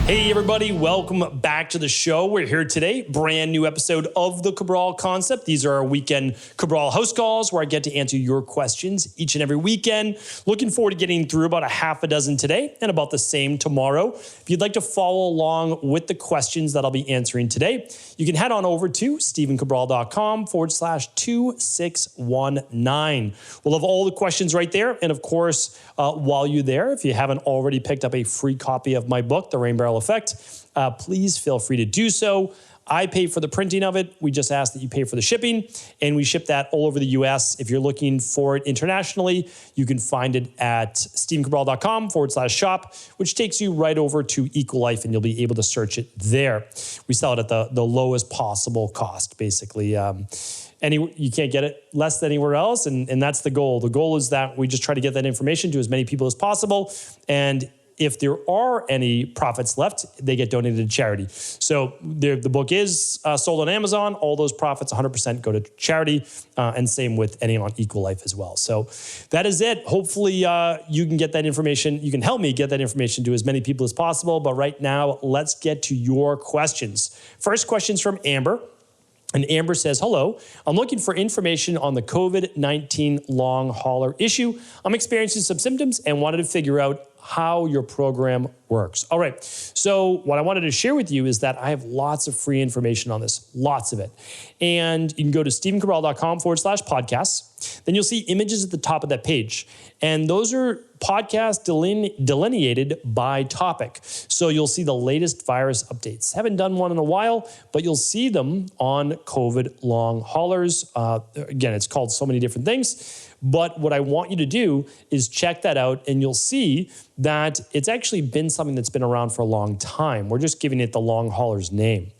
Hey everybody, welcome back to the show. We're here today, brand new episode of the Cabral Concept. These are our weekend Cabral House Calls where I get to answer your questions each and every weekend. Looking forward to getting through about a half a dozen today and about the same tomorrow. If you'd like to follow along with the questions that I'll be answering today, you can head on over to stephencabral.com/2619. We'll have all the questions right there. And of course, while you're there, if you haven't already picked up a free copy of my book, The Rain Barrel Effect, please feel free to do so. I pay for the printing of it. We just ask that you pay for the shipping, and we ship that all over the US. If you're looking for it internationally, you can find it at stephencabral.com/shop, which takes you right over to Equalife, and you'll be able to search it there. We sell it at the lowest possible cost, basically. You can't get it less than anywhere else, and that's the goal. The goal is that we just try to get that information to as many people as possible, and if there are any profits left, they get donated to charity. So the book is sold on Amazon. All those profits, 100% go to charity, and same with any on Equalife as well. So that is it. Hopefully you can get that information. You can help me get that information to as many people as possible. But right now, let's get to your questions. First question's from Amber. And Amber says, hello, I'm looking for information on the COVID-19 long hauler issue. I'm experiencing some symptoms and wanted to figure out how your program works. All right, so what I wanted to share with you is that I have lots of free information on this, lots of it. And you can go to stephencabral.com/podcasts. Then you'll see images at the top of that page. And those are podcasts delineated by topic. So you'll see the latest virus updates. Haven't done one in a while, but you'll see them on COVID long haulers. Again, it's called so many different things. But what I want you to do is check that out, and you'll see that it's actually been something that's been around for a long time. We're just giving it the long hauler's name.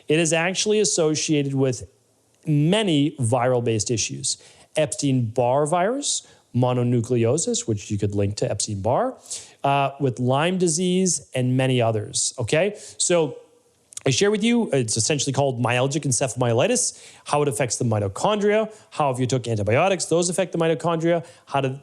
It is actually associated with many viral-based issues. Epstein-Barr virus, mononucleosis, which you could link to Epstein-Barr, with Lyme disease, and many others, okay? So I share with you, it's essentially called myalgic encephalomyelitis, how it affects the mitochondria, how if you took antibiotics, those affect the mitochondria,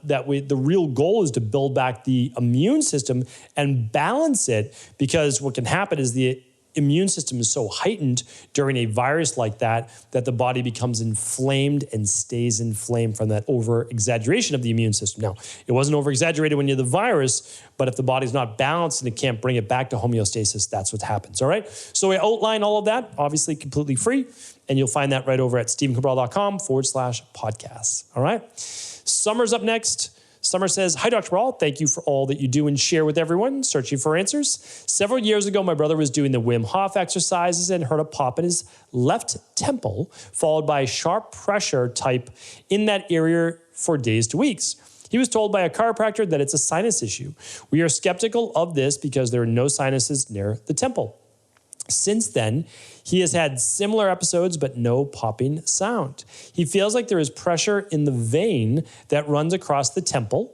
the real goal is to build back the immune system and balance it, because what can happen is the immune system is so heightened during a virus like that the body becomes inflamed and stays inflamed from that over-exaggeration of the immune system. Now, it wasn't over-exaggerated when you have the virus, but if the body's not balanced and it can't bring it back to homeostasis, that's what happens, all right? So I outline all of that, obviously completely free, and you'll find that right over at stephencabral.com/podcasts, all right? Summer's up next. Summer says, hi, Dr. Rawl. Thank you for all that you do and share with everyone. Searching for answers. Several years ago, my brother was doing the Wim Hof exercises and heard a pop in his left temple, followed by a sharp pressure type in that area for days to weeks. He was told by a chiropractor that it's a sinus issue. We are skeptical of this because there are no sinuses near the temple. Since then, he has had similar episodes, but no popping sound. He feels like there is pressure in the vein that runs across the temple.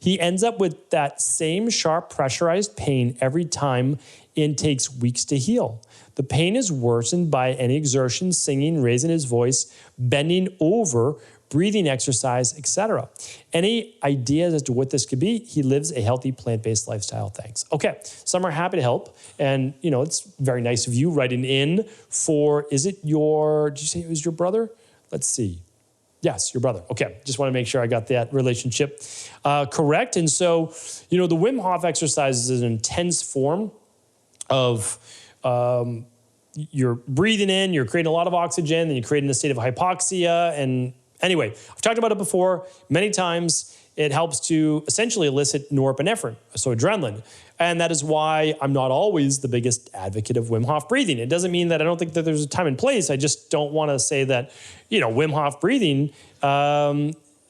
He ends up with that same sharp pressurized pain every time and takes weeks to heal. The pain is worsened by any exertion, singing, raising his voice, bending over, breathing exercise, etc. Any ideas as to what this could be? He lives a healthy plant-based lifestyle. Thanks. Okay, Summer, happy to help. And, it's very nice of you writing in for, did you say it was your brother? Let's see. Yes, your brother. Okay, just want to make sure I got that relationship correct. And so, the Wim Hof exercise is an intense form of you're breathing in, you're creating a lot of oxygen, then you're creating a state of hypoxia. And anyway, I've talked about it before many times. It helps to essentially elicit norepinephrine, so adrenaline. And that is why I'm not always the biggest advocate of Wim Hof breathing. It doesn't mean that I don't think that there's a time and place. I just don't want to say that, Wim Hof breathing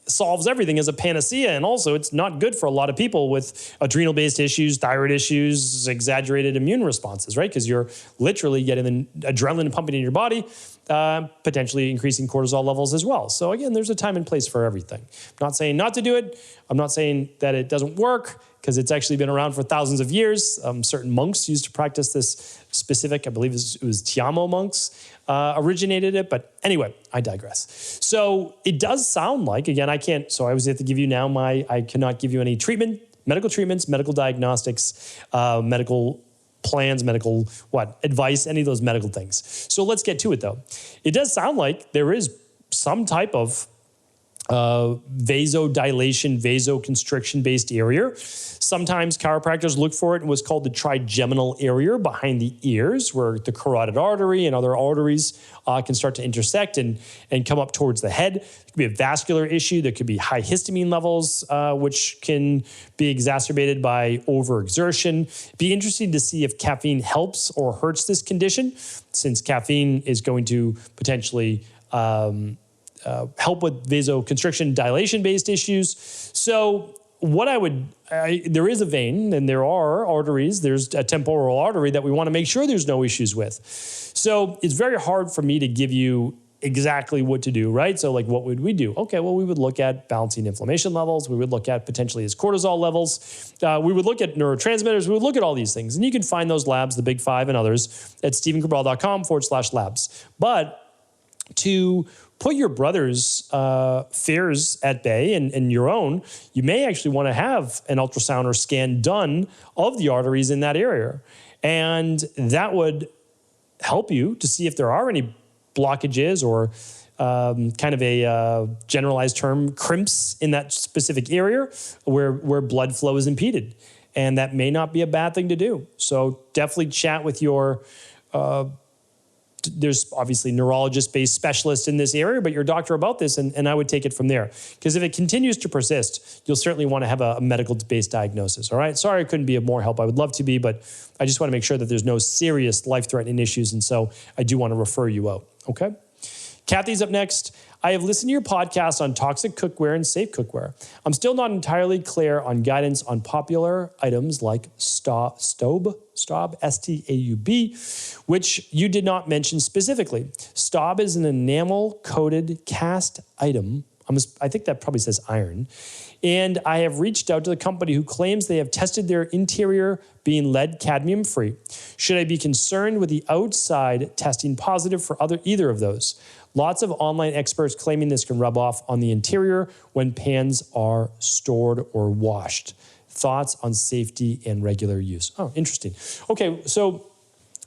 solves everything as a panacea. And also it's not good for a lot of people with adrenal-based issues, thyroid issues, exaggerated immune responses, right? Because you're literally getting the adrenaline pumping in your body, potentially increasing cortisol levels as well. So again, there's a time and place for everything. I'm not saying not to do it. I'm not saying that it doesn't work, because it's actually been around for thousands of years. Certain monks used to practice this specific, I believe it was Tiamo monks, originated it. But anyway, I digress. So it does sound like, again, I can't, so I always have to give you now I cannot give you any treatment, medical treatments, medical diagnostics, medical plans, medical advice, any of those medical things. So let's get to it though. It does sound like there is some type of vasodilation, vasoconstriction based area. Sometimes chiropractors look for it in what's called the trigeminal area behind the ears, where the carotid artery and other arteries can start to intersect and come up towards the head. It could be a vascular issue. There could be high histamine levels, which can be exacerbated by overexertion. Be interesting to see if caffeine helps or hurts this condition, since caffeine is going to potentially help with vasoconstriction, dilation-based issues. So what there is a vein and there are arteries. There's a temporal artery that we want to make sure there's no issues with. So it's very hard for me to give you exactly what to do, right? So like, what would we do? Okay, well, we would look at balancing inflammation levels. We would look at potentially his cortisol levels. We would look at neurotransmitters. We would look at all these things. And you can find those labs, the Big Five and others, at stephencabral.com/labs. But to put your brother's fears at bay and your own, you may actually want to have an ultrasound or scan done of the arteries in that area. And that would help you to see if there are any blockages or kind of a generalized term, crimps in that specific area where blood flow is impeded. And that may not be a bad thing to do. So definitely chat with your there's obviously neurologist-based specialists in this area, but your doctor about this, and I would take it from there. Because if it continues to persist, you'll certainly want to have a medical-based diagnosis, all right? Sorry I couldn't be of more help. I would love to be, but I just want to make sure that there's no serious life-threatening issues, and so I do want to refer you out, okay? Kathy's up next. I have listened to your podcast on toxic cookware and safe cookware. I'm still not entirely clear on guidance on popular items like Staub, S-T-A-U-B, which you did not mention specifically. Staub is an enamel-coated cast item. I think that probably says iron. And I have reached out to the company who claims they have tested their interior being lead cadmium free. Should I be concerned with the outside testing positive for either of those? Lots of online experts claiming this can rub off on the interior when pans are stored or washed. Thoughts on safety and regular use? Oh, interesting. Okay, so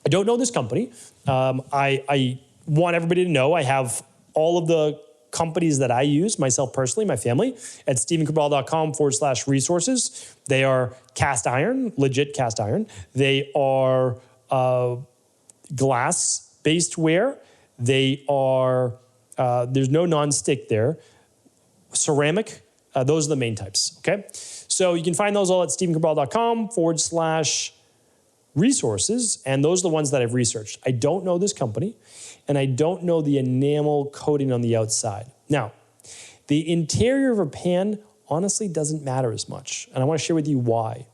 I don't know this company. I want everybody to know I have all of the companies that I use, myself personally, my family, at stephencabral.com/resources. They are cast iron, legit cast iron. They are glass-based ware. They are, there's no non-stick there. Ceramic, those are the main types, okay? So you can find those all at stephencabral.com/resources, and those are the ones that I've researched. I don't know this company, and I don't know the enamel coating on the outside. Now, the interior of a pan honestly doesn't matter as much, and I want to share with you why.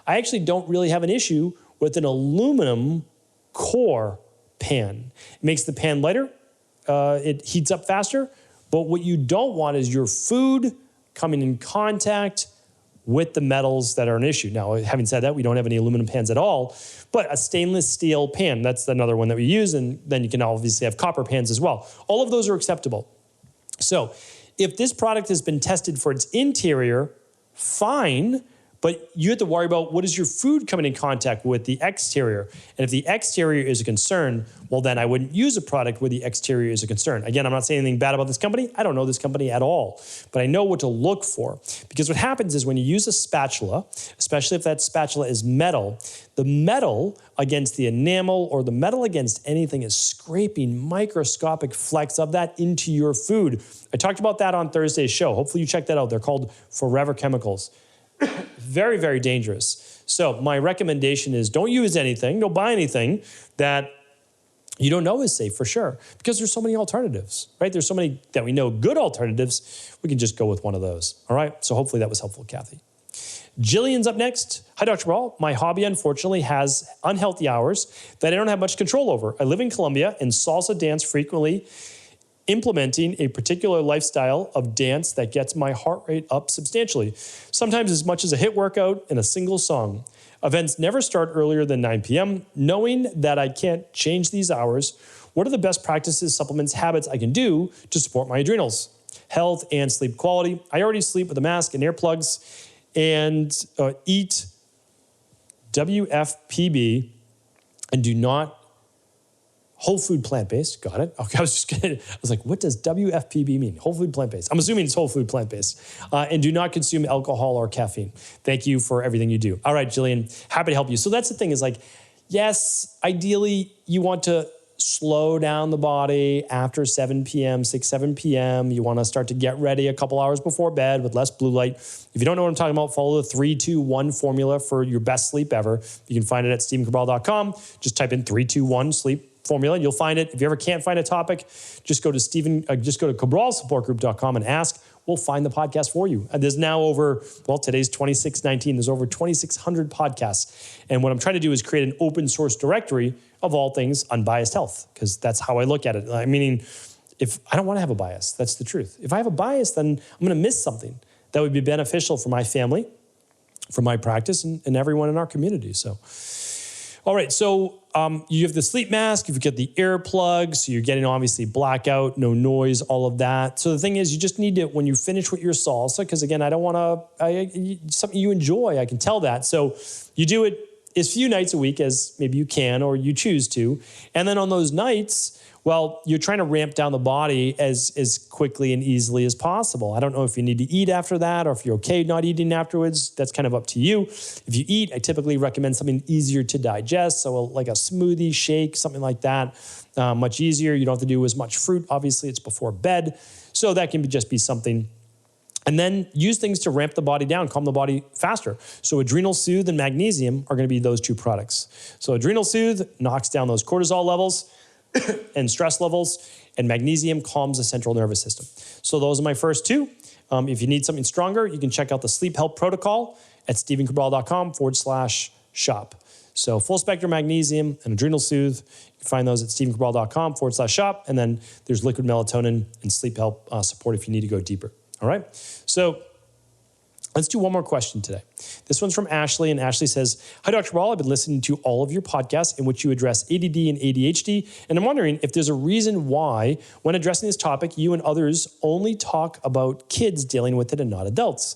I actually don't really have an issue with an aluminum core pan. It makes the pan lighter, it heats up faster, but what you don't want is your food coming in contact with the metals that are an issue. Now, having said that, we don't have any aluminum pans at all, but a stainless steel pan, that's another one that we use, and then you can obviously have copper pans as well. All of those are acceptable. So if this product has been tested for its interior, fine, but you have to worry about what is your food coming in contact with the exterior. And if the exterior is a concern, well, then I wouldn't use a product where the exterior is a concern. Again, I'm not saying anything bad about this company. I don't know this company at all, but I know what to look for. Because what happens is when you use a spatula, especially if that spatula is metal, the metal against the enamel or the metal against anything is scraping microscopic flecks of that into your food. I talked about that on Thursday's show. Hopefully you check that out. They're called forever chemicals. Very, very dangerous. So my recommendation is don't use anything, don't buy anything that you don't know is safe for sure, because there's so many alternatives, right? There's so many that we know good alternatives. We can just go with one of those. All right. So hopefully that was helpful, Kathy. Jillian's up next. Hi, Dr. Brawl. My hobby, unfortunately, has unhealthy hours that I don't have much control over. I live in Colombia and salsa dance frequently, implementing a particular lifestyle of dance that gets my heart rate up substantially, sometimes as much as a hit workout in a single song. Events never start earlier than 9 p.m. Knowing that I can't change these hours, what are the best practices, supplements, habits I can do to support my adrenals, health, and sleep quality? I already sleep with a mask and earplugs and eat WFPB and do not whole food plant-based, got it. Okay, I was like, what does WFPB mean? Whole food plant-based. I'm assuming it's whole food plant-based. And do not consume alcohol or caffeine. Thank you for everything you do. All right, Jillian, happy to help you. So that's the thing is like, yes, ideally you want to slow down the body after 7 p.m., 7 p.m. You want to start to get ready a couple hours before bed with less blue light. If you don't know what I'm talking about, follow the 3-2-1 formula for your best sleep ever. You can find it at StephenCabral.com. Just type in 3-2-1 sleep formula and you'll find it. If you ever can't find a topic, just go to CabralSupportGroup.com and ask. We'll find the podcast for you. And there's now over, well, today's 2619. There's over 2,600 podcasts. And what I'm trying to do is create an open source directory of all things unbiased health, because that's how I look at it. Meaning, if I don't want to have a bias, that's the truth. If I have a bias, then I'm going to miss something that would be beneficial for my family, for my practice, and everyone in our community. So, all right, so you have the sleep mask, you've got the earplugs, so you're getting obviously blackout, no noise, all of that. So the thing is, you just need to, when you finish with your salsa, because again, I don't want to, something you enjoy, I can tell that. So you do it as few nights a week as maybe you can or you choose to. And then on those nights, well, you're trying to ramp down the body as quickly and easily as possible. I don't know if you need to eat after that or if you're okay not eating afterwards. That's kind of up to you. If you eat, I typically recommend something easier to digest. So like a smoothie, shake, something like that. Much easier. You don't have to do as much fruit. Obviously, it's before bed. So that can just be something. And then use things to ramp the body down, calm the body faster. So Adrenal Soothe and magnesium are going to be those two products. So Adrenal Soothe knocks down those cortisol levels and stress levels, and magnesium calms the central nervous system. So those are my first two. If you need something stronger, you can check out the Sleep Help Protocol at StephenCabral.com/shop. So full spectrum magnesium and Adrenal Soothe, you can find those at StephenCabral.com/shop. And then there's liquid melatonin and sleep help support if you need to go deeper. All right. So let's do one more question today. This one's from Ashley, and Ashley says, "Hi, Dr. Cabral. I've been listening to all of your podcasts in which you address ADD and ADHD, and I'm wondering if there's a reason why, when addressing this topic, you and others only talk about kids dealing with it and not adults.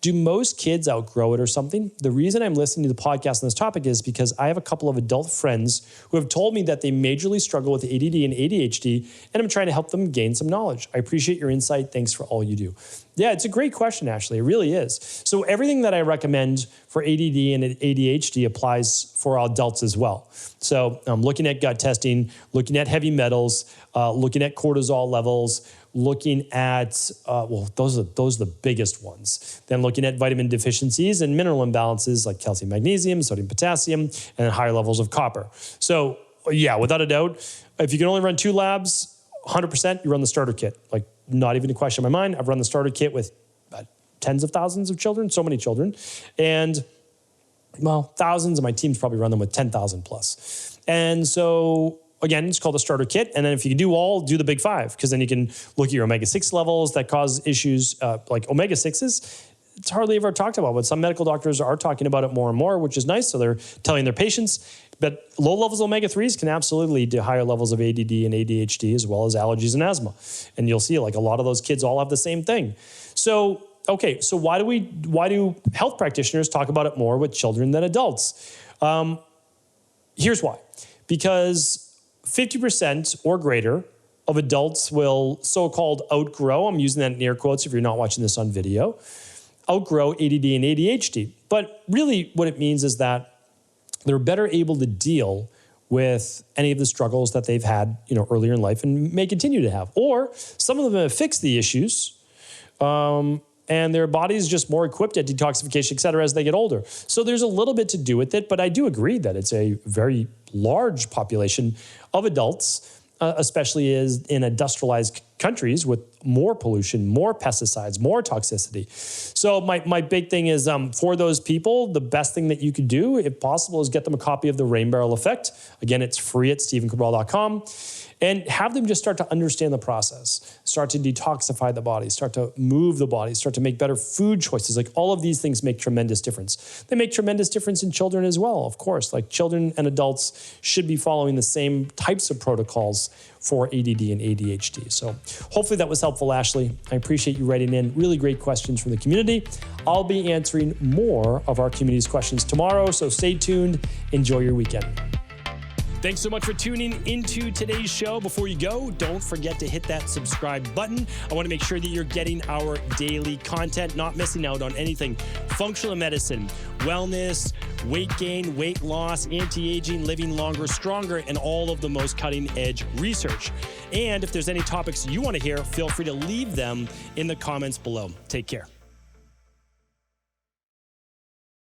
Do most kids outgrow it or something? The reason I'm listening to the podcast on this topic is because I have a couple of adult friends who have told me that they majorly struggle with ADD and ADHD, and I'm trying to help them gain some knowledge. I appreciate your insight. Thanks for all you do." Yeah, it's a great question, Ashley. It really is. So everything that I recommend for ADD and ADHD applies for adults as well. So I'm looking at gut testing, looking at heavy metals, looking at cortisol levels, looking at, those are the biggest ones. Then looking at vitamin deficiencies and mineral imbalances like calcium, magnesium, sodium, potassium, and higher levels of copper. So yeah, without a doubt, if you can only run 2 labs, 100% you run the starter kit. Like, not even a question in my mind. I've run the starter kit with tens of thousands of children, so many children. And well, thousands, and my team's probably run them with 10,000 plus. And so again, it's called a starter kit. And then if you can do all, do the big 5, because then you can look at your omega-6 levels that cause issues like omega-6s. It's hardly ever talked about, but some medical doctors are talking about it more and more, which is nice. So they're telling their patients. But low levels of omega-3s can absolutely lead to higher levels of ADD and ADHD, as well as allergies and asthma. And you'll see like a lot of those kids all have the same thing. So, okay, so why do health practitioners talk about it more with children than adults? Here's why. Because 50% or greater of adults will so-called outgrow, I'm using that in air quotes if you're not watching this on video, outgrow ADD and ADHD. But really what it means is that they're better able to deal with any of the struggles that they've had, earlier in life and may continue to have. Or some of them have fixed the issues, and their body's just more equipped at detoxification, et cetera, as they get older. So there's a little bit to do with it, but I do agree that it's a very large population of adults, especially in industrialized countries with more pollution, more pesticides, more toxicity. So my big thing is for those people, the best thing that you could do, if possible, is get them a copy of the Rain Barrel Effect. Again, it's free at StephenCabral.com. And have them just start to understand the process, start to detoxify the body, start to move the body, start to make better food choices. Like all of these things make tremendous difference. They make tremendous difference in children as well, of course. Like children and adults should be following the same types of protocols for ADD and ADHD. So hopefully that was helpful, Ashley. I appreciate you writing in really great questions from the community. I'll be answering more of our community's questions tomorrow, so stay tuned. Enjoy your weekend. Thanks so much for tuning into today's show. Before you go, don't forget to hit that subscribe button. I want to make sure that you're getting our daily content, not missing out on anything functional medicine, wellness, weight gain, weight loss, anti-aging, living longer, stronger, and all of the most cutting-edge research. And if there's any topics you want to hear, feel free to leave them in the comments below. Take care.